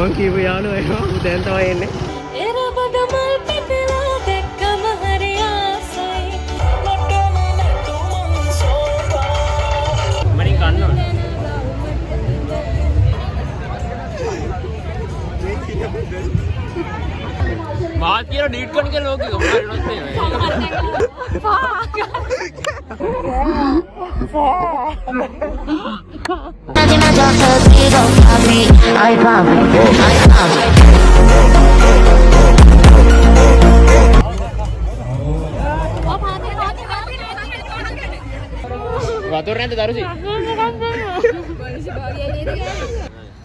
මං කියපු යාළුවා එනවා දැන් තමයි එන්නේ. මනින් ගන්න ඕනේ. මාත් කියන ඩීට් කරන කියලා ලෝකෙ කොහොමද මේ. වතුර නැද්ද දරුසි?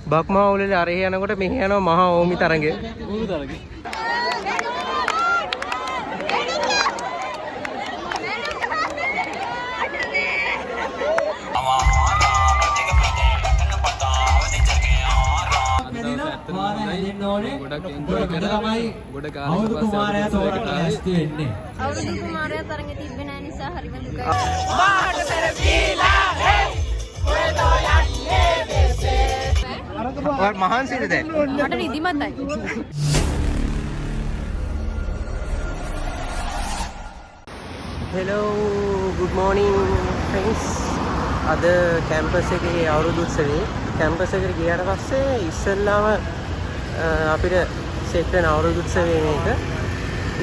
බක්මා උලේ අරේ යනකොට මෙහි යනවා මහා ඕමි තරඟය. ඌරු තරඟය. අවුරුදු කුමාරයා තෝරන්න ලෑස්ති වෙන්නේ. අවුරුදු කුමාරයා තරඟේ තිබ්බේ නැහැ නිසා හරිම දුකයි. මාට පෙරදීලා හේ ඔය තෝ යන්නේ දෙසේ. ඔය මහන්සිද දැන්? මට නිදිමතයි. Hello, good morning friends. අද කැම්පස් එකේ අවුරුදු උත්සවයේ කැම්පස් එකට ගියාට පස්සේ ඉස්සෙල්ලාම අපිට සෙට් වෙන අවුරුදු උත්සවයේ මේක.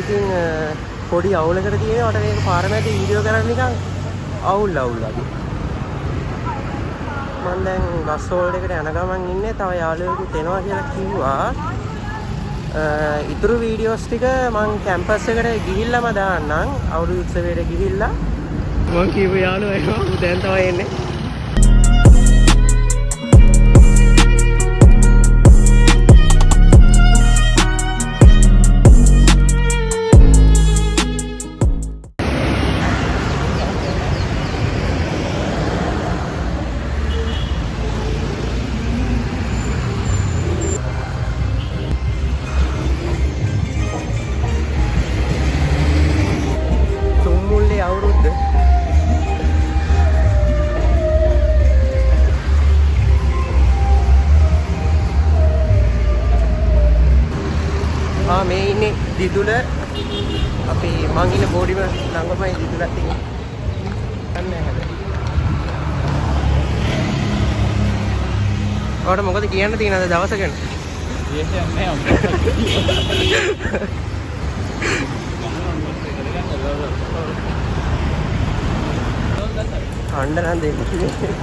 ඉතින් පොඩි අවුලකට තියෙනවා. මට මේක පාර මැද වීඩියෝ කරන්න නිකන් අවුල් වගේ. මම දැන් බස් හෝල්ඩ් එකට යන ගමන් ඉන්නේ. තව යාළුවෙකුත් එනවා කියලා කිව්වා. ඉතුරු වීඩියෝස් ටික මම කැම්පස් එකට ගිහිල්ලාම දාන්නම්. අවුරුදු උත්සවයට ගිහිල්ලා මම කියපු යාළුවා එනවා. දැන් තමයි එන්නේ. මේ ඉන්නේ දිදුල අපි මං ඉන්න බෝඩිම ළඟමයි දිදුලත් ඉන්නේ. අන්න හැබැයි. ඔයාලට මොකද කියන්න තියෙන අද දවස ගැන? විශේෂයක් නැහැ අම්මා. අඬ නම් දෙන්නේ.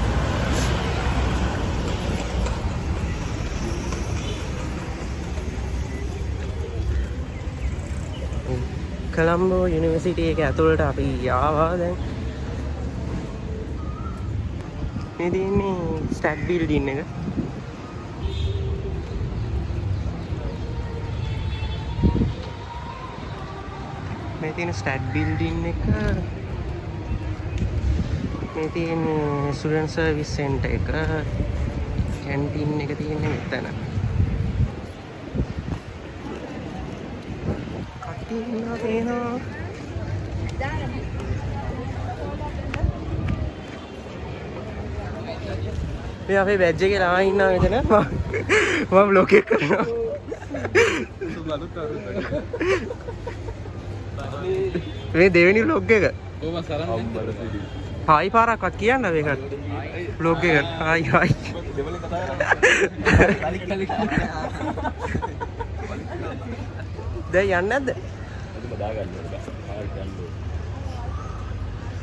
කොළඹ යුනිවර්සිටි එක ඇතුළට අපි ආවා දැන්. මේ තියෙන්නේ ස්ටැග් බිල්ඩින් එක. මේ තියෙන ස්ටැග් බිල්ඩින් එක. මේ තියෙන ස්ටුඩන්ට් සර්විස් සෙන්ටර් එක. කැන්ටින් එක තියෙන්නේ මෙතන. මේ අපේ බැජ් එකේ ළමයි ඉන්නවා මෙතන. මම බ්ලොග් එක කරනවා. මේ දෙවෙනි බ්ලොග් එක. කොහොමද සරන්නේ? හායි පාරක්වත් කියන්න මේකට. බ්ලොග් එක. Hi hi. දෙවලේ කතා කරා. දැන් යන්නේ නැද්ද? බදා ගන්න ඕනේ.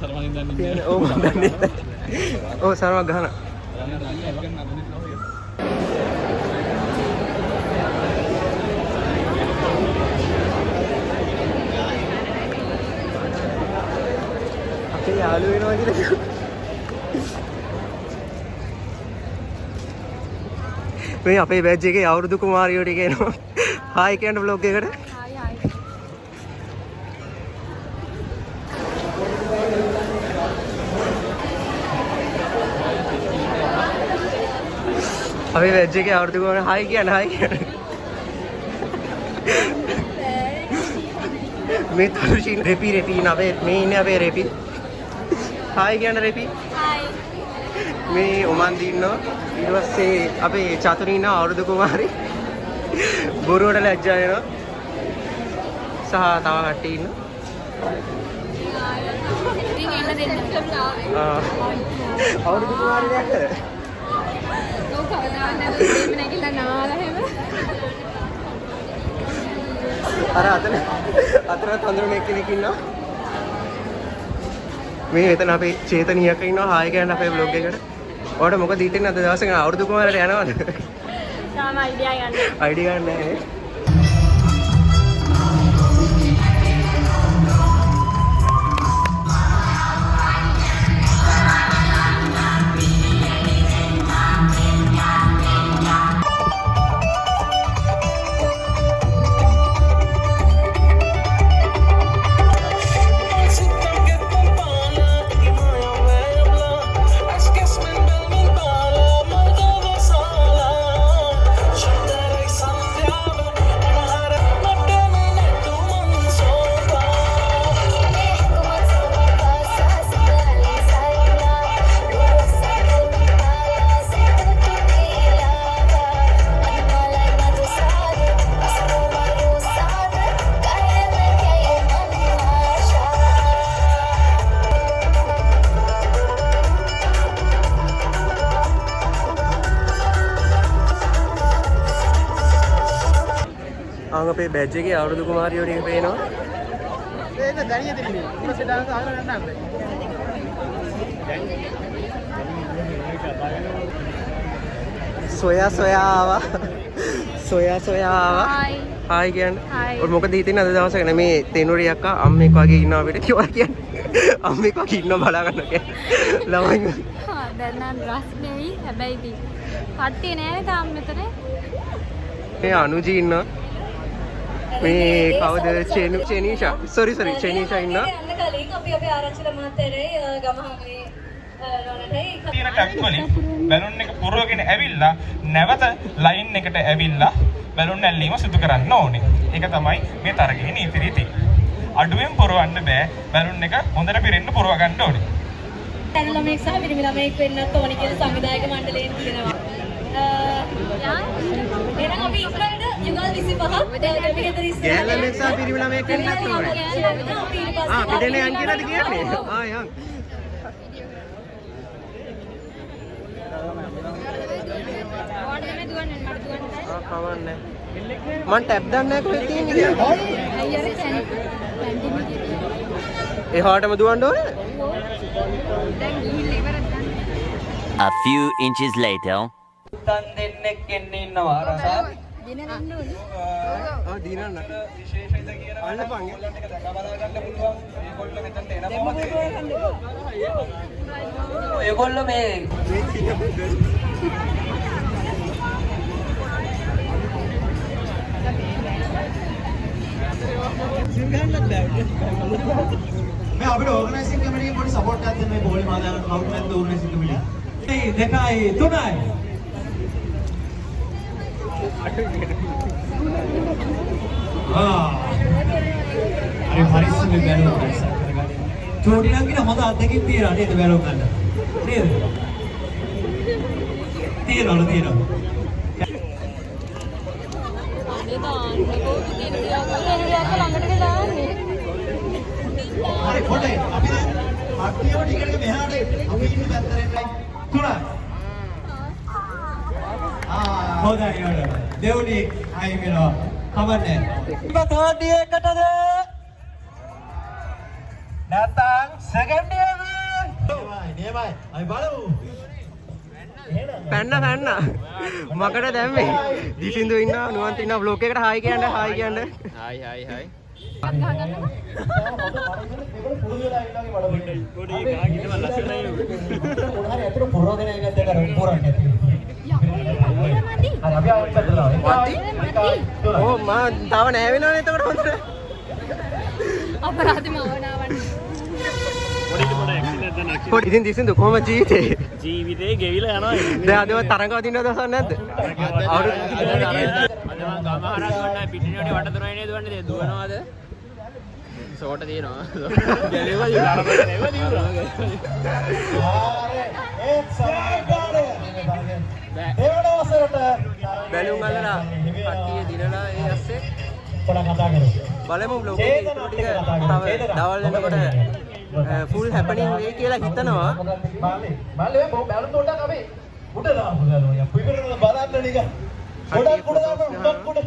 සරමනින් දන්නේ. ඔව් මම දන්නේ. ඔව් සරමක් ගහන. අපේ යාළුවෝ වෙනවා කියලා. මේ අපේ බැච් එකේ අවුරුදු කුමාරියෝ ටික එනවා. හායි කියන්න බ්ලොග් එකට. අපේ බැච් එකේ අවුරුදු කුමාරියෝ හායි කියන්න හායි කියන්න. මේ තරුෂින් රෙපි නබේ මේ ඉන්නේ අපේ රෙපි. හායි කියන්න රෙපි. හායි. මේ උමන්දි ඉන්නවා. ඊට පස්සේ අපේ චතුරි ඉන්නවා අවුරුදු කුමාරි. බොරුවට ලැජ්ජා වෙනවා. සහ තව කට්ටිය ඉන්න. ඉතින් එන්න දෙන්න අවුරුදු කුමාරියක්. ඔව් කවදාවත් නැතුව දෙන්න නැගිලා නාලා හැම. අර අතන හඳුනන කෙනෙක් ඉන්නවා. මේ එතන අපේ චේතනියක ඉන්නවා. හායි කියන්න අපේ vlog එකට. ඔයාලට මොකද හිතෙන්නේ අද දවසේ අවුරුදු කුමාරට යනවද? තාම අයිඩියා ගන්න. අයිඩියා ගන්න නැහැ. අපේ බැජ් එකේ අවුරුදු කුමාරියෝ ටික පේනවා. ඒක ගණිය දෙන්නේ. ඊට පස්සේ දාන්න ආවම යන්න. සොයා ආවා. හායි. හායි කියන්නේ. හායි. ඔය මොකද හිතෙන්නේ අද දවසක මේ තේනුරිය අක්කා අම්මෙක් වගේ ඉන්නවා අපිට කියලා කියන්නේ. අම්මෙක් වගේ ඉන්නවා බලා ගන්න කියන්නේ. ළමයි. හා දැන් නම් රස්නේ හැබැයි ඉතින් කට්ටිය නෑනේ තාම මෙතන. මේ අනුජී ඉන්නවා. මේ කවුද චෙනීෂා සෝරි චෙනීෂා ඉන්නවා. යන්න කලින් අපි අපේ ආරච්චිල මහත්තයරේ ගමහගේ රොනටයි තියෙන ටැක්ස් වලින් බැලුන් එක පුරවගෙන ඇවිල්ලා නැවත ලයින් එකට ඇවිල්ලා බැලුන් ඇල්ලීම සිදු කරන්න ඕනේ. ඒක තමයි මේ තරගයේ නීති රීති. අඩුවෙන් පුරවන්න බෑ. බැලුන් එක හොඳට පිරෙන්න පුරව ගන්න ඕනේ. තැන ළමෙක් සහ පිරිමි ළමෙක් වෙන්නත් ඕනේ කියලා සංවිධායක මණ්ඩලයෙන් කියනවා. එහෙනම් අපි ඉස්සරහට යුගල් 25ක් අපි ගෙදර ඉස්සරහට ගෑල්ලමෙක් සහ පිරිමි ළමයෙක් වෙන්නත් ඕනේ. පිටේනේ යන් කියලාද කියන්නේ? යන්. කවන්නේ. මං ටැබ් දන්නේ නැහැ කොහෙද තියෙන්නේ කියලා. එහාටම දුවන්න ඕනේ. A few inches later. තන් දෙන්නෙක් එන්නේ ඉන්නවා රසා. දිනන්න. විශේෂයිද කියන අල්ලපන්. ඔයගොල්ලන්ට එක දැක බලා ගන්න පුළුවන්. මේගොල්ලෝ මෙතනට එනවා. ඔයගොල්ලෝ මේ මේ අපිට ඕගනයිසින් කමිටියෙන් පොඩි සපෝට් එකක් දෙන්න මේ බෝලි මාදාන කවුරු නැද්ද ඕගනයිසින් කමිටිය. 2යි 3යි. අර පරිස්සමෙන් බැලුවා පරිස්සම් කරගන්න. චෝටි නම් කියන හොඳ අත්දැකීම් තියෙනවා නේද බැලුව ගන්න. නේද? තියෙනවා. හරි පොඩේ අපි දැන් අක්තියව ටිකට මෙහාට අපි ඉන්නේ පැත්තරෙන්යි 3යි. හොඳයි නේද? දෙවුනි අය වෙනවා. කවන්නේ. ඉබතෝඩි එකටද? නැත්නම් සෙකන්ඩ් ඉයර් නේමයි. අපි බලමු. පැන්න මකට දැම්මේ දිසින්දු ඉන්නවා නුවන්ත ඉන්නවා vlog එකට හායි කියන්න හායි ඕ මා තව නෑ වෙනවනේ එතකොට හොඳට අපරාධෙම අවනාවන්න. පොඩි ඉතින් දිසින්දු කොහොම ජීවිතේ ගෙවිලා යනවා. දැන් අදව තරඟ වදින්න දවසක් නැද්ද? අවුරුදු අද මම ගමහරක් ගන්න පිටිනියට වට තුනයි නේද වන්නේ දුවනවාද? සෝට තියෙනවා. ගැලේවා බැලුම් බැලුම් අල්ලලා කට්ටිය දිනලා ඒ ඇස්සේ පොඩක් කතා කරමු. බලමු බ්ලොග් එකේ ටික තව දවල් වෙනකොට ෆුල් හැපනින් වෙයි කියලා හිතනවා. මාලේ බැලුම් තෝඩක් අපි උඩ දාමු ගන්නවා. පිපිරන බලන්න නික. පොඩක් උඩ දාමු උඩක් උඩ.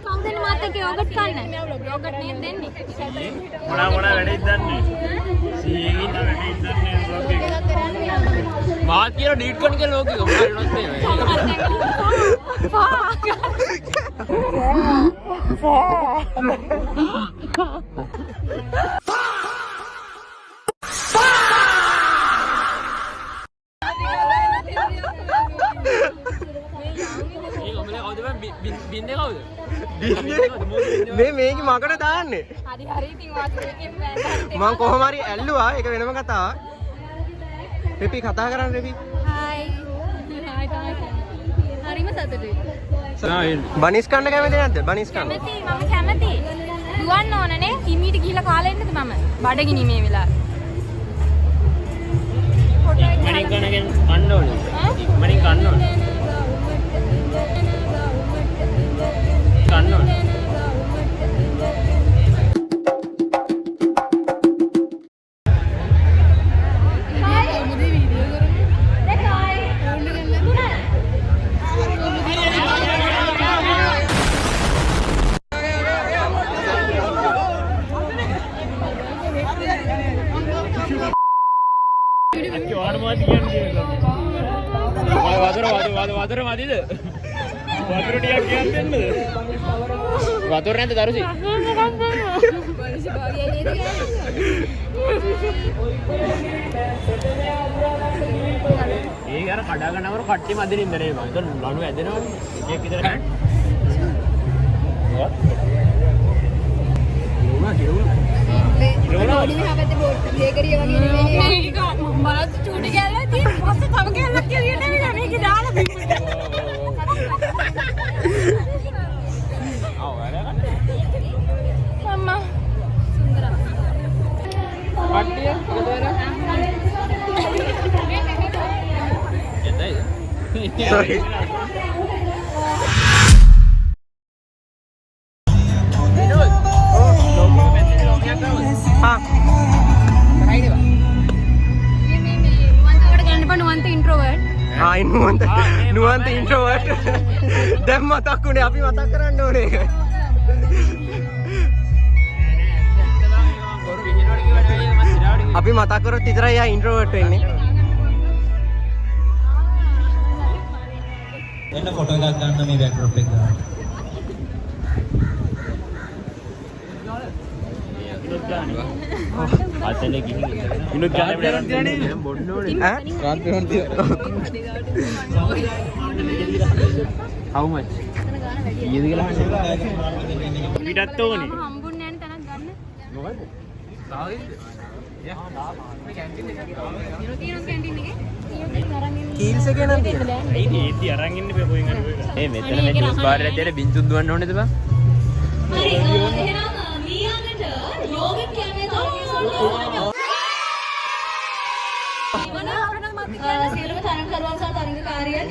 කවුදෙන් මාතක යෝගට් කන්න? යෝගට් නේද දෙන්නේ? මොනා වැඩේ දන්නේ. සීයෙන් ඉන්න වැඩේ දන්නේ බ්ලොග් එක. මාත් කියලා ඩීට් කරන කියලා ලෝකෙ කොහොමද මේ. බින්නේ කවුද? මේ මේක මකට දාන්නේ. හරි හරි ඉතින් වාත් එකෙන් බෑන්ඩ් මම කොහොම හරි ඇල්ලුවා ඒක වෙනම කතාවක්. රෙපි කතා කරන්න රෙපි. හායි. හායි තමයි. හරිම සතුටුයි. බනිස් කන්න කැමති නැද්ද? බනිස් කන්න. කැමති මම කැමති. දුවන්න ඕනනේ. හිමීට ගිහිල්ලා කාලා එන්නද මම? බඩගිනි මේ වෙලාවේ. ඉක්මනින් කනගෙන කන්න ඕනේ. ඉක්මනින් කන්න ඕනේ. කන්න ඕනේ. වතුර මදිද? වතුර ටිකක් කියන්න දෙන්නද? වතුර නැද්ද දරුසි? ඒක අර කඩා ගන්නවර කට්ටි මදින ඉඳනේ මම. ඒක ලණු ඇදෙනවනේ. එකෙක් විතර ගන්න. බලත් චූටි ගැල්ලා තියෙන පස්සේ තව ගැල්ලක් කියලා නෙවෙයි මේක දාලා බිම්මට. අම්මා සුන්දර. කට්ටිය එතනද? Sorry. නුවන්ත ඉන්ට්‍රෝවර්ට්. දැන් මතක් වුණේ අපි මතක් කරන්න ඕනේ ඒක. අපි මතක් කරොත් විතරයි යා ඉන්ට්‍රෝවර්ට් වෙන්නේ. එන්න ෆොටෝ එකක් ගන්න මේ බෑක්ඩ්‍රොප් එක ගන්න. අතනේ ගිහින් ඉනුත් ගන්න බැරන්නේ බොන්න ඕනේ ඈ රාත්‍රී වන්ද how much ඊයේද කියලා අහන්නේ පිටත් ඕනේ හම්බුන්නේ නැහැ තනක් ගන්න. මොකද තාවිද කීල්ස් එකේ නම් තියෙනවා. ඒටි අරන් ඉන්න බෑ කොහෙන් හරි ඔය. මේ මෙතන මේ ජූස් බාර් එකේ තියෙන බින්දුන් දුවන්න ඕනේද බං? හරි එහෙනම් මීයාකට යෝගට් කියන්නේ සියලුම තරංගකරුවන් සහ තරංගකාරියන්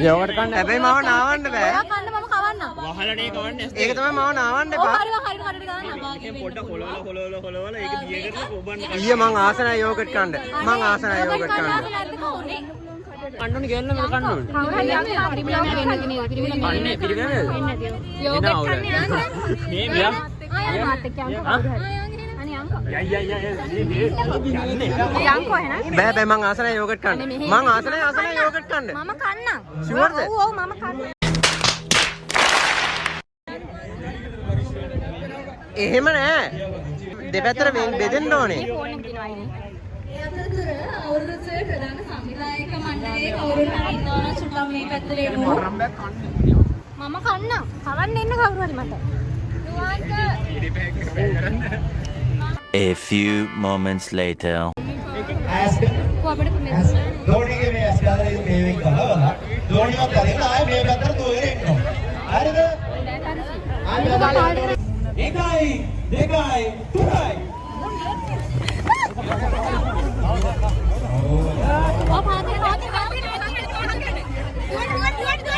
යෝගට් කන්න හැබැයි මම නාවන්න බෑ. ඔයා කන්න මම කවන්නම්. වහලනේ කවන්නේ. ඒක තමයි මම නාවන්න ඔව් එපා. හරි කඩට ගන්න. පොඩ්ඩක් හොලවල ඒක දිය කරලා කොබන්න ඊයේ මං ආස නැහැ යෝගට් කන්න. මං ආස නැහැ යෝගට් කන්න. කන්න ඕනේ කියලා මම කන්න ඕනේ. අන්නේ පිළිගන්නද? යෝගට් කන්න යන්න. මේ මියා ආයෙ මාත් එක්ක යන්න. අනේ යන්කෝ. යන්කෝ එහෙනම්. බෑ බෑ මං ආස නැහැ යෝගට් කන්න. මං ආස නැහැ යෝගට් කන්න. මම කන්නම්. ෂුවර්ද? ඔව් මම කන්නම්. එහෙම නෑ. දෙපැත්තට බෙදෙන්න ඕනේ. ෆෝන් එක දිනවයි නේ. ඒ අතරතුර අවුරුද්දේ ප්‍රධාන සංවිධායක මණ්ඩලයේ කවුරුන් හරි ඉන්නවනම් සුටම් මේ පැත්තට එමු. මම කන්නම්. කවන්න එන්න කවුරු හරි මට. A few moments later. ධෝනිගේ මේ ඇස්කාරේ මේවෙන් ගහවලා ධෝනිවත් අරින්න ආයේ මේ පැත්තට දුවගෙන එන්න. හරිද? ආයෙ 1 2 3යි. ඔව් පාතේ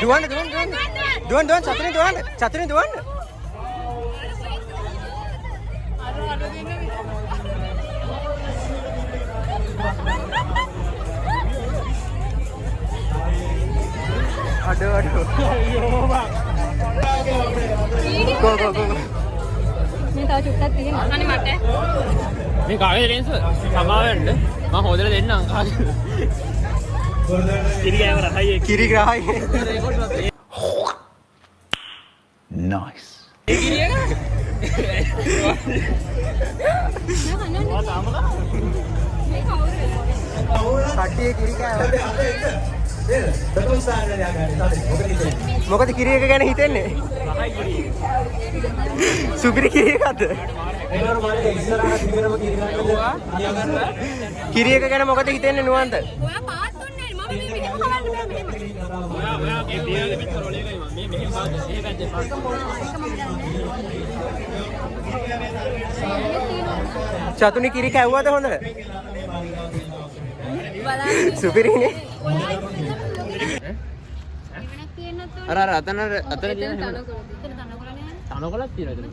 දුවන්න චතුරින් දුවන්න. අඩෝ. Go. මේ තව චුට්ටක් තියෙනවා. අනේ මට. මේ කාගේ ලෙන්ස් සමාවෙන්න මම හොදලා දෙන්නම් කාගේ. කිරි ගෑව රහයි එක. කිරි ග්‍රහයි. Nice. ඒ කිරි එක. කට්ටිය කිරි කෑවා. මොකද කිරි එක ගැන හිතෙන්නේ? රහයි කිරි. සුපිරි කිරි එකක්ද? කිරි එක ගැන මොකද හිතෙන්නේ නුවන්ත? ඔයා පාත් දුන්නේ මම මේ පිටිම කවන්න බෑ මෙහෙම. ඔයාගේ පියාගේ පිටර ඔලේ එකයි මේ මෙහෙම පාත් මේ පැත්තේ පාත්. චතුනි කිරි කැව්වද හොඳ? සුපිරිනේ. අර අතන තියෙන තනකොළක් තියෙනවා.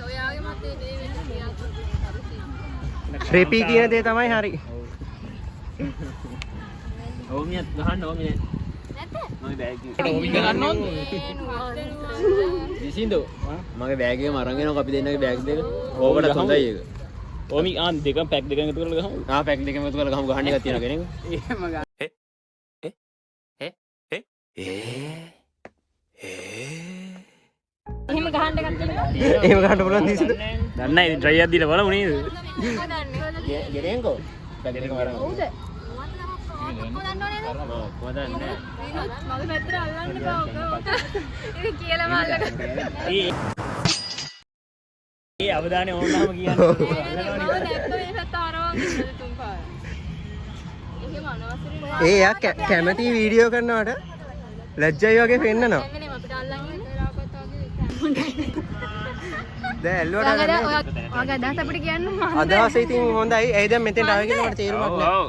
ඔයාගේ මතේ දේ වෙන්නේ. රෙපි කියන දේ තමයි හරි. ඕමියත් ගහන්න ඕමිය. නැත්ද? මගේ බෑග් එක. ඕමිය ගන්න ඕනේ. විසින්දෝ. මගේ බෑග් එකම අරන් එනවා අපි දෙන්නගේ බෑග් දෙක. ඕකට හොඳයි ඒක. ඕමි ආන් දෙකම පැක් දෙකම එකතු කරලා ගහමු. පැක් දෙකම එකතු කරලා ගහමු ගහන්න එකක් තියෙනවා කෙනෙක්. එහෙම ගන්න. එහෙම ගහන්න එකක් තියෙනවා. එහෙම ගන්න පුළුවන් දීසිද? දන්නේ නැහැ ඉතින් try එකක් දීලා බලමු නේද? දන්නේ. ගෙරෙන්කෝ. පැක් දෙකම අරන්. ඔව්ද? කොහොමද දන්නවද? කොහොමද දන්නේ? මගේ පැත්තට අල්ලන්න බෑ ඔක. ඉතින් කියලා මල්ලක. ඒ අවධානය ඕනම කියන්නේ. මම දැක්ක මේ පැත්ත ආරවම් ඉන්නද තුන් පාර. එහෙම අනවසරේ ඒ යා කැමති වීඩියෝ කරනවට ලැජ්ජයි වගේ පෙන්නනවා. නේ අපිට අල්ලන් ඉන්නේ. දැන් ඇල්ලුවට ගන්න. ඔයාගේ අදහස අපිට කියන්න මම. අදහස ඉතින් හොඳයි. ඒ දැන් මෙතෙන්ට ආවේ කියලා මට තේරුමක් නැහැ.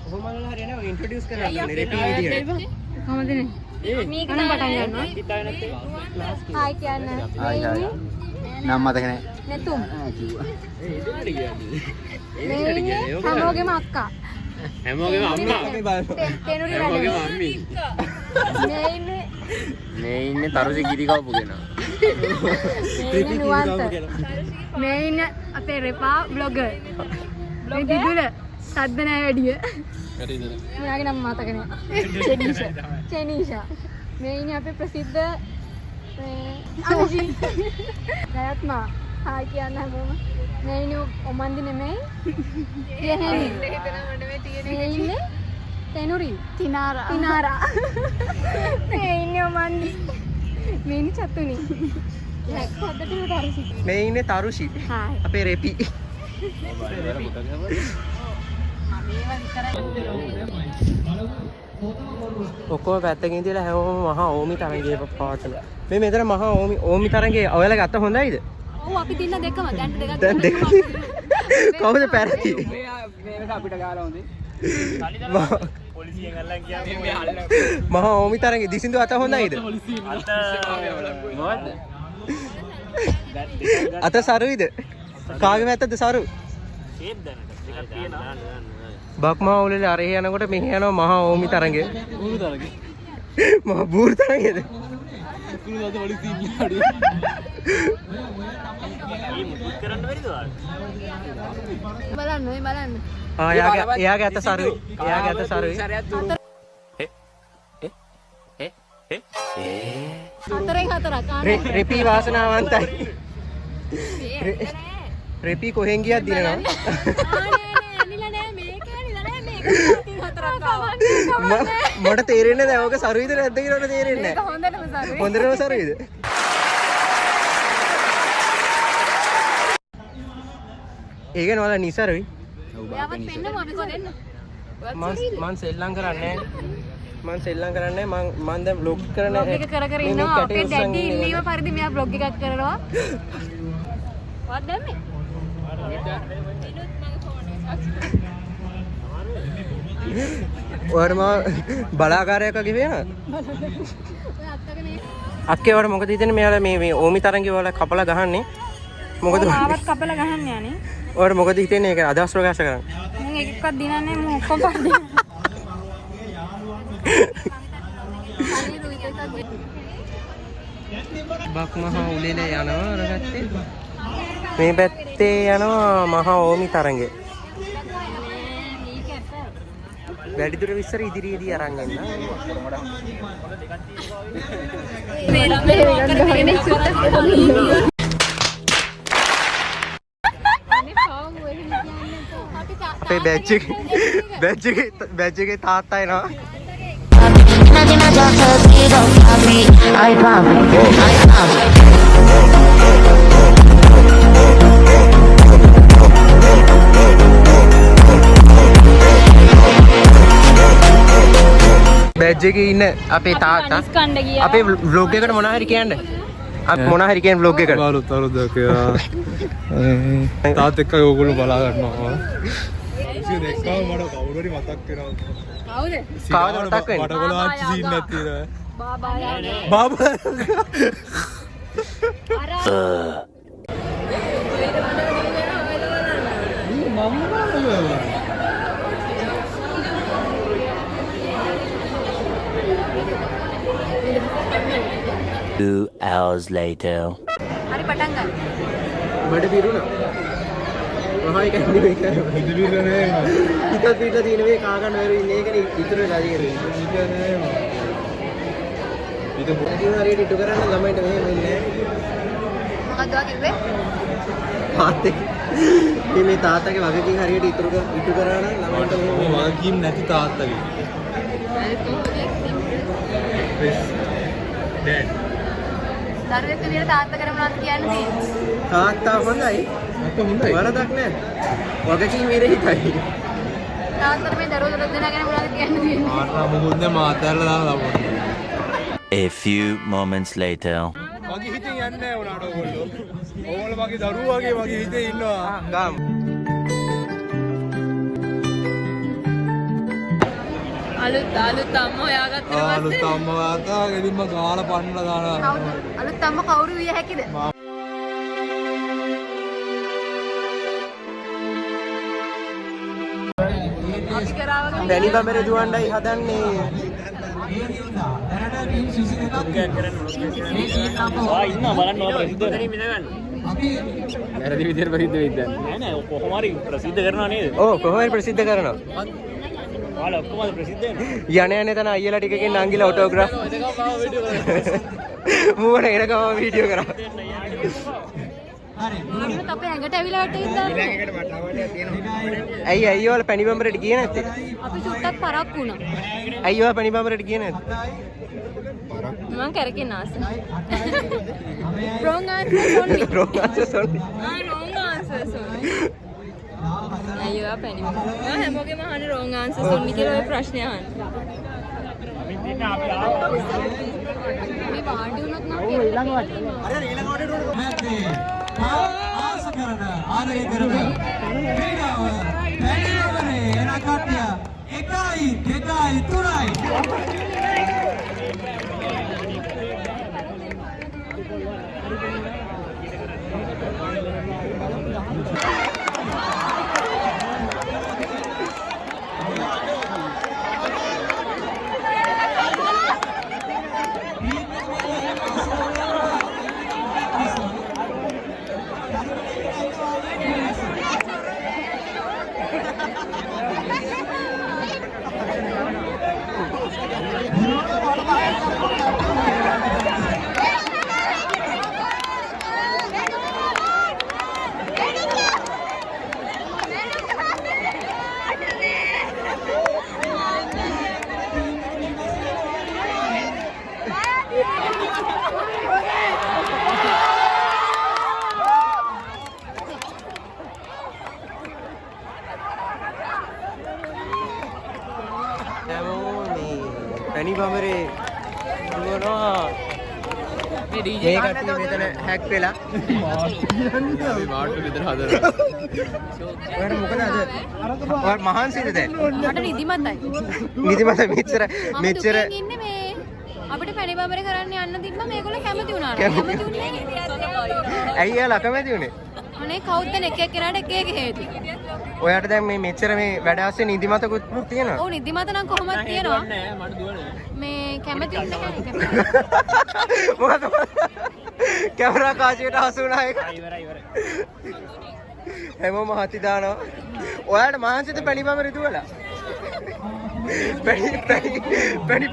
ඔහොම මල්ලා හරියනවා ඉන්ට්‍රොඩියුස් කරන්න ඕනේ රෙපි විදියට. කොහොමද නේ? මේක නම් පටන් ගන්නවා. හායි කියන්න. හායි. නම් මතක නැහැ. නැතුම්. මේ හැමෝගෙම අක්කා. හැමෝගෙම අම්මා. තේනුරි හැමෝගෙම වැඩ. අම්මි. මේ ඉන්නේ තරුසි ගිරි කවපු කෙනා. මේ ඉන්න අපේ රෙපා බ්ලොගර්. මේ දිදුල සද්ද නෑ වැඩිය. මෙයාගේ නම මතක නෑ. චෙනීෂා. මේ ඉන්නේ අපේ ප්‍රසිද්ධ අනුජි. ගයත්මා. හායි කියන්න හැමෝම. මේ ඉන්නේ ඔමන්දි නෙමෙයි. යෙහෙනි. මේ ඉන්නේ තෙනුරි. තිනාරා. මේ ඉන්නේ ඔමන්දි. මේ ඉන්නේ චතුනි. මේ ඉන්නේ තරුෂි. හායි. අපේ රෙපි. ඔක්කොම පැත්තකින් තියලා හැමෝම මහා ඕමි තරංගේ පාටල. මේ මෙතන මහා ඕමි තරංගේ ඔයාලා ගත්ත හොඳයිද? ඔව් අපි තින්න දෙකම දැන් දැන් දෙක. කවුද පැරදි? මේක අපිට ගාලා හොඳේ. පොලිසියෙන් අල්ලන් ගියාම මේ අල්ල. මහා ඕමි තරංගේ දිසිඳු අත හොඳයිද? මොකද්ද? අත සරුයිද? කාගේ පැත්තද සරු? ඒත් දැනට දෙකක් තියෙනවා. බක්මා උලේ අරේ යනකොට මෙහි යනවා මහා ඕමි තරංගේ. බූරු තරගේ. මහා බූරු තරංගේද? කුළුවද පොලිසියෙන් ගියාඩි. මේ මුත් කරන්න බැරිද ඔයාලට? බලන්න. ආ එයාගේ අත සරුයි. එයාගේ අත සරුයි. හතරෙන් හතරක්. රෙපි වාසනාවන්තයි. රෙපි කොහෙන් ගියත් දිනනවා. මට තේරෙන්නේ නැහැ ඕක සරුයිද නැද්ද කියලා මට තේරෙන්නේ නැහැ. හොඳටම සරුයිද? ඒක නෝලා නිසරුයි. මං සෙල්ලම් කරන්නේ මං දැන් vlog කරන එක කර ඉන්නවා අපේ ඩැඩි ඉල්ලීම පරිදි මෙයා vlog එකක් කරනවා. වත් දැම්මේ? ඔයාලම බලාකාරයක් වගේ වෙන. අක්කේ වල මොකද හිතන්නේ මෙයාලා මේ ඕමි තරංගේ වල කපලා ගහන්නේ? මොකද ආවත් කපලා ගහන්නේ යන්නේ. ඔයාලා මොකද හිතන්නේ ඒක අදහස් ප්‍රකාශ කරන්නේ? මම එකක්වත් දිනන්නේ මම ඔක්කොම පස්සේ. බක් මහා උලෙල යනවා අර පැත්තේ. මේ පැත්තේ යනවා මහා ඕමි තරංගේ. වැඩිදුර විස්තර ඉදිරියේදී අරන් එන්න. අපේ බැච් එකේ තාත්තා එනවා. බැජ් එකේ ඉන්න අපේ තාත්තා අපේ vlog එකට මොනවා හරි කියන්න. අපි මොනවා හරි කියන vlog එකට. අලුත් දකයා. තාත් එක්ක ඕගොල්ලෝ බලා ගන්නවා. ඉතින් එක්කම මට කවුරු හරි මතක් වෙනවා. කවුද? කවුද මතක් වෙන්නේ? මට කොළ ආච්චි සීන් එකක් තියෙනවා. බාබා යානේ. බාබා. Two hours later. හරි පටන් ගන්න. බඩ පිරුණා. මහයි කන්නේ මේක. ඉදිරියට නෑ. හිතත් පිට තියෙන මේ කා ගන්න වෙරු ඉන්නේ ඒකනේ ඉතුරු වෙලා තියෙන්නේ. ඊට හරියට ඉටු කරන්න ළමයිට මෙහෙම ඉන්නේ මොකක්ද කිව්වේ? තාත්තේ මේ තාත්තගේ වගකීම් හරියට ඉටු කරා නම් ළමයිට මෙහෙම වගකීම් නැති තාත්තගේ. ඩැඩ්. දරුවෙක් විදියට තාත්තා කර මොනවද කියන්නේ? තාත්තා හොඳයි. අක්ක හොඳයි. වරදක් නෑ. වගකීම් විරහිතයි. තාත්තට මේ දරුවෝ දෙන්නා ගැන මොනවද කියන්නේ? ආරා මොකුත් නෑ මාතැල්ල දාලා ළමයි. A few moments later. මගේ හිතෙන් යන්නේ නෑ උනාට ඕගොල්ලෝ. ඕගොල්ලෝ මගේ දරුවෝ වගේ මගේ හිතේ ඉන්නවා. ගාම්. අලුත් අම්මා හොයාගත්තට අලුත් අම්මා වාතා ගෙලින්ම ගාලා පන්නලා දානවා. අලුත් අම්මා කවුරු විය හැකිද? අපි කරාවගෙන බැලි බඹරේ දුවණ්ඩයි හදන්නේ. වැරදි විදියට ප්‍රසිද්ධ වෙයිද? නෑ කොහොම හරි ප්‍රසිද්ධ කරනවා නේද? ඔව් කොහොම හරි ප්‍රසිද්ධ කරනවා. ඔයාලා ඔක්කොම ප්‍රසිද්ධ වෙනවා. යන තන අයියලා ටිකකින් නංගිලා ඔටෝග්‍රාෆ් මූණ එනකම වීඩියෝ කරා. අපිට අපේ ඇඟට ඇවිල්ලා වැටෙයිද දන්නේ? ඇයි අයියෝල පැණි බඹරට ගියේ නැත්තේ? අපි චුට්ටක් පරක් වුණා. අයියෝ පැණි බඹරට ගියේ නැත්තේ? මම කරකින ආස. wrong answers only. wrong answers only. wrong answers only. අයියෝ පැණි මම හැමෝගෙම අහන්නේ wrong answers only කියලා ඔය ප්‍රශ්නේ අහන්නේ. මේ වාඩි වුණත් නම් ඊළඟ වාඩි. ආස කරන ආදරය කරන ක්‍රීඩාව පැණිවරේ එන කට්ටිය 1යි 2යි 3යි පැණි බඹරේ දුවනවා මේ කට්ටිය මෙතන හැක් වෙලා ඔයාලා මොකද අද ඔයාලා මහන්සිද දැන් මට නිදිමතයි. නිදිමත මෙච්චර ඉන්නේ මේ අපිට පැණි බඹරේ කරන්න යන්න තිබ්බා මේගොල්ලෝ කැමති වුණා. කැමති උන්නේ ඇයි එයාලා අකමැති උනේ අනේ කවුද දැන් එක එක්කෙනාට එක එක හේතු. ඔයාට දැන් මේ මෙච්චර මේ වැඩ ආස්සේ නිදිමතකුත් තියෙනවා ඔව් නිදිමත නම් කොහොමද තියෙනවා. මේ කැමති උන්නේ මොකද කැමරා කාචයට හසු වුණා ඒක හැමෝම හති දානවා ඔයාලට මහන්සිද පැණි බඹරේ දුවලා පැණි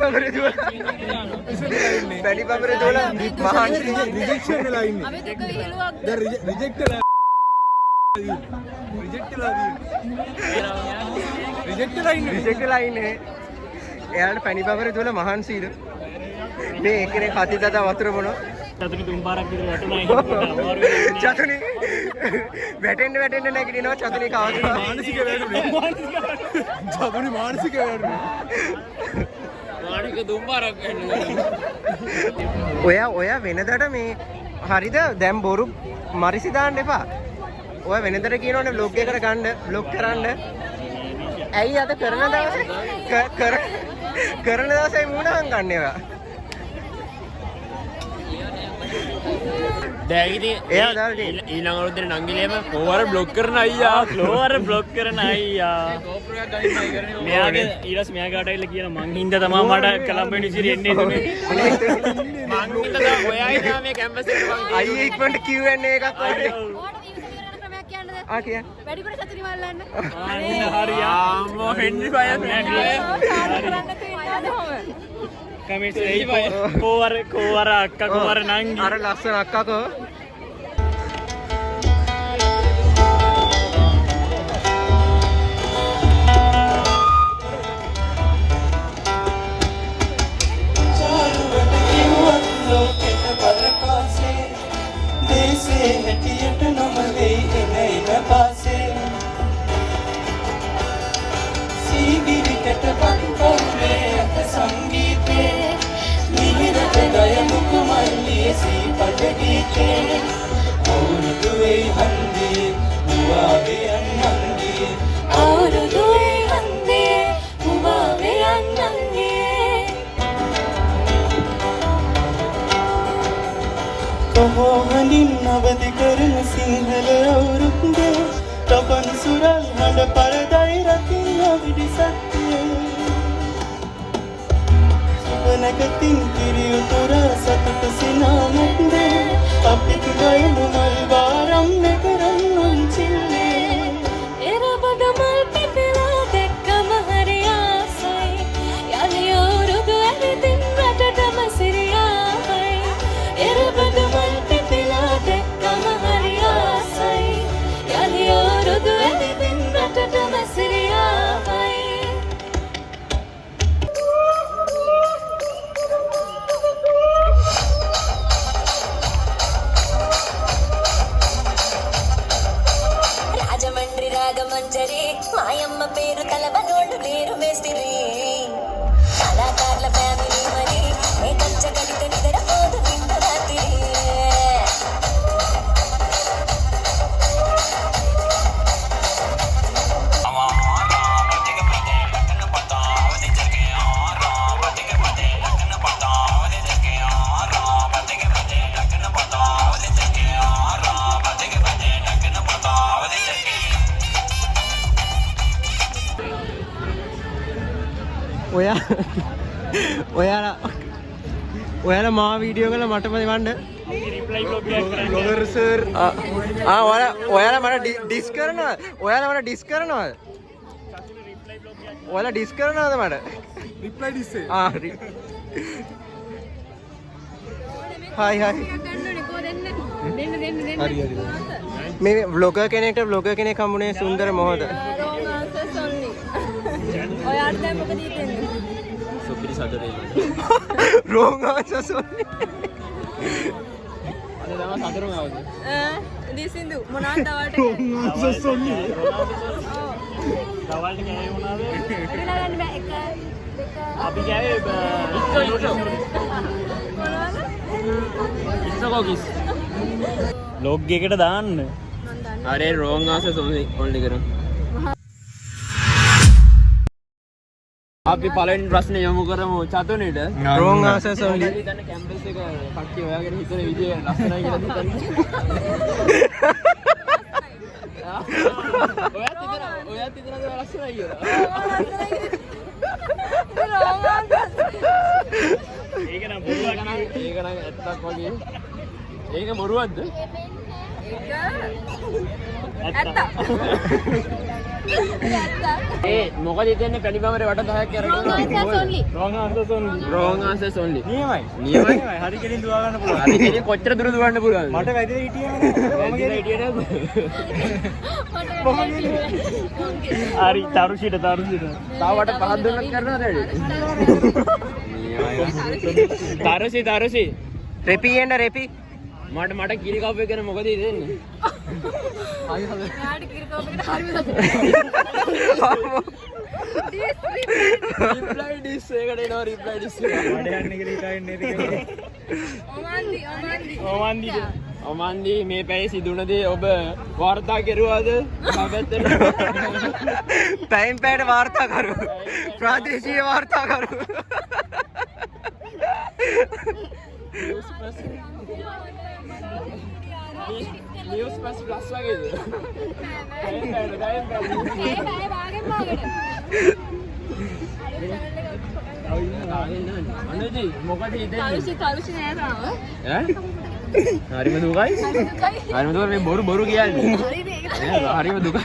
බඹරේ දුවලා මහන්සි රිජෙක්ෂන් වෙලා ඉන්නේ අපි දෙක විහිළුවක් දැන් රිජෙක්ට් වෙලා ඉන්නේ එයාලට පැණි බඹරේ දුවලා මහන්සිද මේ එකනේ කති දදා වතුර බොනවා චතුනි තුන් පාරක් විතර වැටුණා චතුනි වැටෙන්න නැගිටිනවා චතුනි කවදා මානසික වැටුනේ චතුනි මානසික වැටුනේ මානික තුන් පාරක් වෙන්න ඔයා වෙනදට මේ හරිද දැන් බොරු මරිසි දාන්න එපා ඔයා වෙනදට කියනවනේ vlog එකකට ගන්න vlog කරන්න ඇයි අද කරන දවසේ මුණහන් ගන්න ඒවා දැගිති එයා දාලා ඊළඟ අවුරුද්දේ නංගිලේම කෝවර බ්ලොක් කරන අයියා ක්ලෝවර බ්ලොක් කරන අයියා මෙයාගේ ඊළස් මෙයාගේ අටයිල කියන මං හින්දා තමයි මට කොළඹ යුනිවර්සිටි එන්නේ දුන්නේ මං හින්දා තමයි ඔයාගේ නාමයේ කැම්පස් එකට මං අයියේ ඉක්මනට Q&A එකක් වගේ ඕකට දීවිසි ක්‍රමයක් කියන්නද? කියන්න වැඩිපුර සතුටි මල්ලන්න. හරියා අම්මෝ හෙන්රි බයස් නෑ කමෙන්ට්ස් එයි කෝවර අක්කා කෝවර නංගි අර ලස්සන අක්කාකෝ හඳින් අවදි කරන සිංහල අවුරුද්දේ තපන් සුරල් හඬ පරදයි රකින්න විදි සත්‍යය සුබනගතින් කිරි උතුර සතුට සිනාමුද්දේ අපිට ගයමු මල් වාරම් නෙකරන්නම් චිල්ලේ එරබඩ මල් පිපිලා දැක්කම හරි ආසයි යලි අවුරුදු ඇවිදින් රටටම සිරියාවයි එරබඩ මල් පිපිලා දැක්කම හරි ආසයි යලි අවුරුදු ඇවිදින් රටටම සිරියාවයි రాజమండ్రి రాగమంజరి మాయమ్మ పేరు తలబనోడు లేరు మేస్తిరి కళాకారుల ఫ్యామిలీ మరి ఏ కంచ గడిత నిద్రపోదు నిండు రాత్రి ඔයාලා මා වීඩියෝ කරලා මට දෙවන්න රිප්ලයි බ්ලොග් එකක් කරන්න බ්ලොගර් සර් ඔයාලා මට ඩිස් කරනවා ඔයාලා ඩිස් කරනවද මට රිප්ලයි ඩිස් හයි මේ ව්ලොගර් කෙනෙක් හම්බුනේ සුන්දර මොහොත ඔයාට දැන් මොකද හිතෙන්නේ? සුපිරි සතුටේ wrong answer sorry අද තමයි සතුටුම අවුද දිසින්දු මොනවද දවල්ට wrong answer sorry දවල්ට කෑවේ මොනවද ගන්න බෑ එක අපි ගෑවේ ලොග් එකට දාන්න. අරේ රෝන් ආසස් ඔන්ලි කරමු. අපි පළවෙනි ප්‍රශ්නේ යොමු කරමු චතුනිට. රෝන් ආසස් ඔන්ලි. හිතන්න කැම්පස් එක කට්ටිය ඔයාගෙන හිතන විදිය ලස්සනයි කියලා හිතන්න. ඔයාත් හිතනද ලස්සනයි කියලා? ඒක නම් බොරුවක්. ඒක නම් ඇත්තක් වගේ. ඒක බොරුවක්ද? ඇත්ත. ඒ මොකද හිතන්නේ පැලිබමරේ වට 10ක් කරගෙන රෝන් ආන්සර්ස් ඔන්ලි. නියමයි. හරි කෙලින් දුවා ගන්න පුළුවන්. හරි කෙලින් කොච්චර දුර දුවන්න පුළුවන්ද? මට වැදිලා හිටියේ නේද? හරි තරුෂිට. තව වට 5ක් දුන්නත් කරනවද වැඩි? තරුෂි. රෙපි එන්න රෙපි. මට කිරි කව් එක ගැන මොකද හිතෙන්නේ? යාට කිරි කව් එකට හරිම රිප්ලයි ඩිස් එකට එනවා රිප්ලයි ඩිස් එක. මට යන්නේ කියලා හිතන්නේ නේද? ඔමන්දි මේ පැයේ සිදුන දේ ඔබ වාර්තා කෙරුවාද? පැත්තට පැයෙන් පැයට වාර්තා කරු. ප්‍රාදේශීය වාර්තා කරු. නිවුස් පස් ප්ලස් වගේද? අනුජි මොකද හිතෙන්නේ? තරුෂි නෑ තාම. ඈ? හරිම දුකයි. හරිම දුක මේ බොරු කියන්නේ. හරිම දුකයි.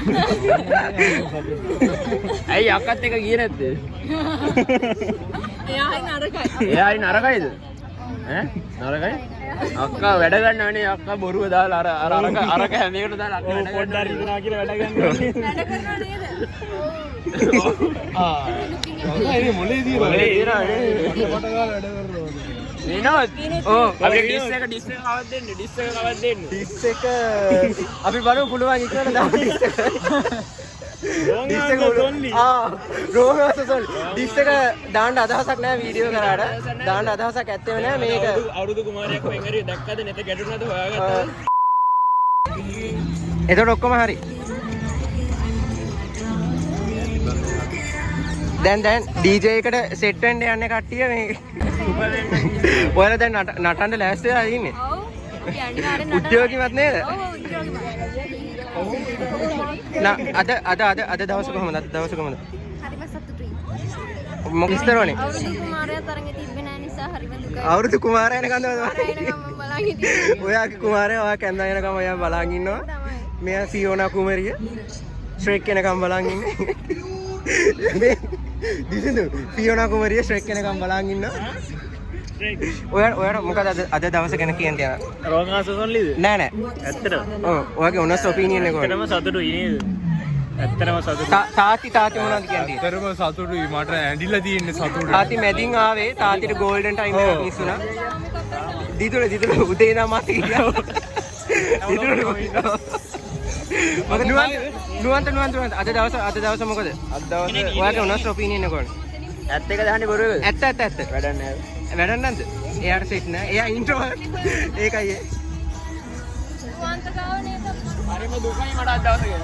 ඇයි අක්කත් එක ගියේ නැත්තේ? එයා හරි නරකයි. එයා හරි නරකයිද? ඈ? නරකයි? අක්කා වැඩ ගන්නවනේ අක්කා බොරුව දාලා අරක හැම එකට දාලා අක්කා වැඩ ගන්නවා ඉන්නවා කියලා වැඩ ගන්නවා. වැඩ කරනවා නේද? ඒ මොලේ දිනවා නේ කොට ගාලා වැඩ කරනවා විනෝත් අපි ඩිස් එක කවද්ද දෙන්නේ ඩිස් එක අපි බලමු පුළුවන් ඉක්මනට දාමු ඩිස් එක. රෝන් ආසස් ඔන්ලි. ඩිස් එක දාන්න අදහසක් නැහැ වීඩියෝ කරාට. දාන්න අදහසක් ඇත්තෙම නැහැ මේක. අවුරුදු කුමාරයෙක් වෙන් හරි දැක්කද නැත ගැටුණාද හොයාගත්තා. එතකොට ඔක්කොම හරි. දැන් DJ එකට සෙට් වෙන්න යන්නේ කට්ටිය මේ. ඔයාලා දැන් නටන්න ලෑස්ති වෙලා ඉන්නේ. ඔව්. යන්නේ උද්‍යෝගිමත් නේද? ඔව් උද්‍යෝගිමත්. අද දවස කොහමද? හරිම සතුටුයි. මොකද ඉස්තරෝනේ? අවුරුදු කුමාරයා තරඟේ තිබ්බේ නැහැ නිසා හරිම දුකයි. අවුරුදු කුමාරයා එනකන්ද එනකම් බලන් හිටියේ. ඔයාගේ කුමාරයා ඔයා කැන්දා එනකම් ඔයා බලන් ඉන්නවා. මෙයා සියෝනා කුමරිය ශ්‍රෙක් එනකම් බලන් ඉන්නේ. මේ දිසිඳු සියෝනා කුමරිය ශ්‍රෙක් එනකම් බලන් ඉන්නවා. ඔයාට මොකද අද දවස ගැන කියන්න තියන? රෝන් ආසස් ඔන්ලිද? නෑ. ඇත්තටම. ඔව්. ඔයාගේ ඔනස් ඔපිනියන් එක ඇත්තටම සතුටුයි නේද? ඇත්තටම සතුටුයි. තාති මොනවද කියන්නේ? ඇත්තටම සතුටුයි මට ඇඬිලා තියෙන්නේ සතුටු. තාති මැදින් ආවේ තාතිට ගෝල්ඩන් ටයිම් එකක් මිස්සුණා. දිදුල උදේ ඉඳන් මාත් හිටියා. මොකද නුවන්ත අද දවස මොකද? අද දවස ඔයාගේ ඔනස් ඔපිනියන් එක කොහොමද? ඇත්ත එක දාන්නේ බොරුවද? ඇත්ත. වැඩක් නැහැ. වැඩක් නැද්ද? එයාට සෙට් නෑ. එයා ඉන්ට්‍රෝවර්ට්. ඒකයි ඒ. වන්තකාව නේද? හරිම දුකයි මට අද දවසේ.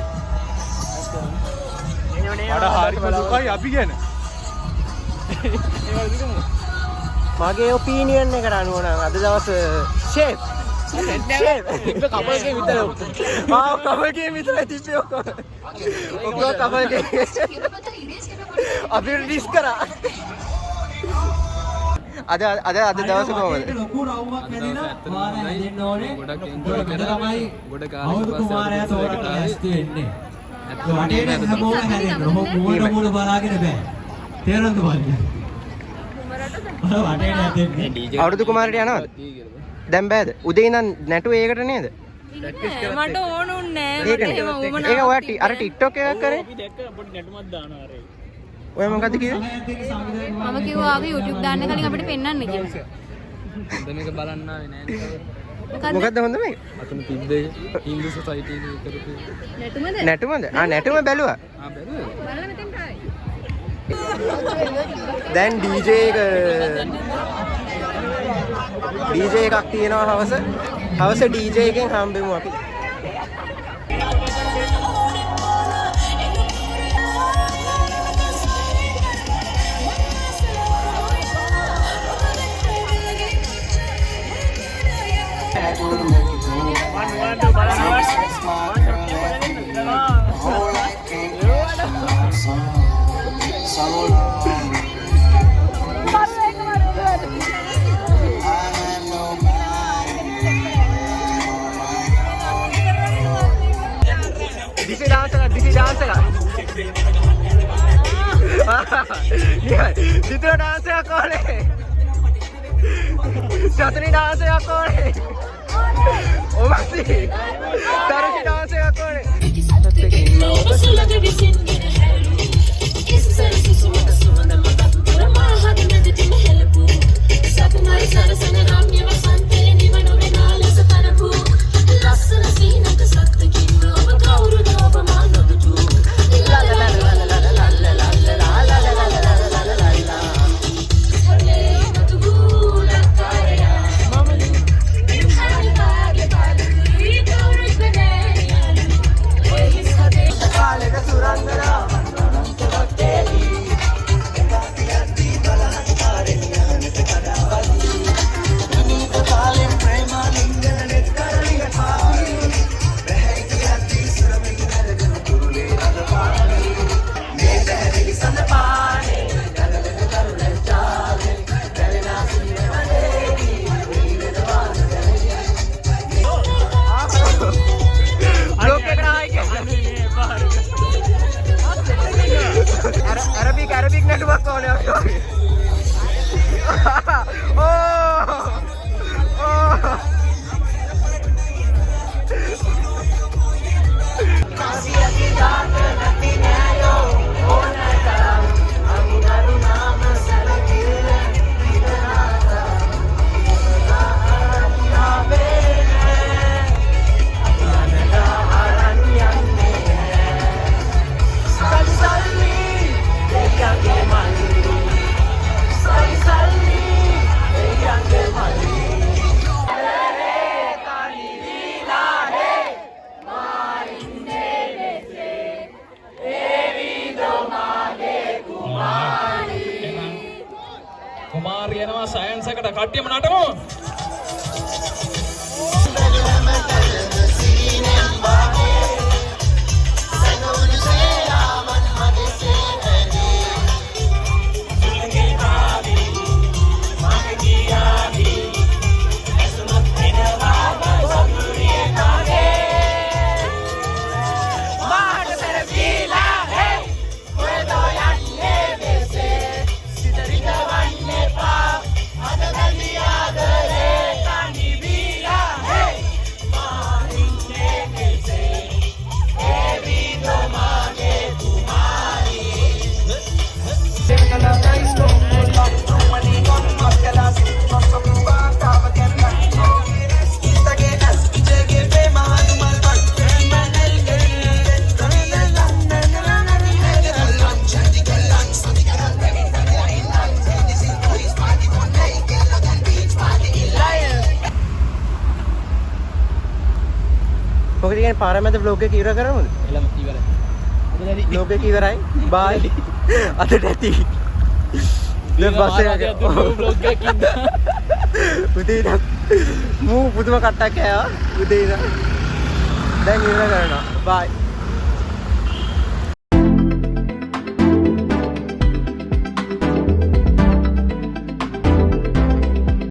මට හරිම දුකයි අපි ගැන. මගේ ඔපිනියන් එකට අනුව නම් අද දවස් ෂේප් කපල්ගේ විතර කපල් ගේම් විතරයි තිබ්බේ ඔක්කොම කපල් ගේම් අපි රිස් කරා අද දවස කොහමද ලොකු රවුමක් නැදිලා වාර හැදෙන්න ඕනේ ගොඩක් එන්ජොයි කරලා ගොඩ කාලෙක පස්සේ කුමාරයා තෝරන්න ලෑස්ති වෙන්නේ වටේට හැමෝම හැදෙන්න මොහොත බලාගෙන බෑ තේරෙනවද බලන්න වටේට හැදෙන්නේ අවුරුදු කුමාරට යනවද දැන් බෑද උදේ ඉඳන් නැටුවේ ඒකට නේද මට ඕනුන්නේ ඒක ඔයා අර ටික්ටොක් එකක් කරේ අපි දැක්ක පොඩි නැටුමක් දානවා අර ඔය මොකද කිව්වේ මම කිව්වා අපි YouTube දාන්න කලින් අපිට පෙන්වන්න කියලා දැන් එක බලන්න ආවේ නෑ මොකද්ද හොඳ මේ අතන තිබ්බේ හින්දු සොසයිටි එකේ කරපු නැටුමද නැටුමද නැටුම බැලුවා බැලුවා බලලා මෙතෙන්ට ආවේ දැන් DJ එකක් තියෙනවා හවස DJ එකෙන් හම්බෙමු අපි. Disi dance ka. Dito dance ako ulit. Chatni dance ako ulit. Oh masi. Taru ki dance ako ulit. Arabic network on your story. කුමාරිය යනවා සයන්ස් එකට කට්ටියම නටමු. මොකද කියන්නේ පාරමැද vlog එක ඉවර කරමුද? එළම ඉවරයි. vlog එක ඉවරයි. bye. අදට ඇති. දැන් බස් එක vlog එකකින් උදේ ඉඳන් මූ පුදුම කට්ටක් කෑවා උදේ ඉඳන්. දැන් ඉවර කරනවා. bye.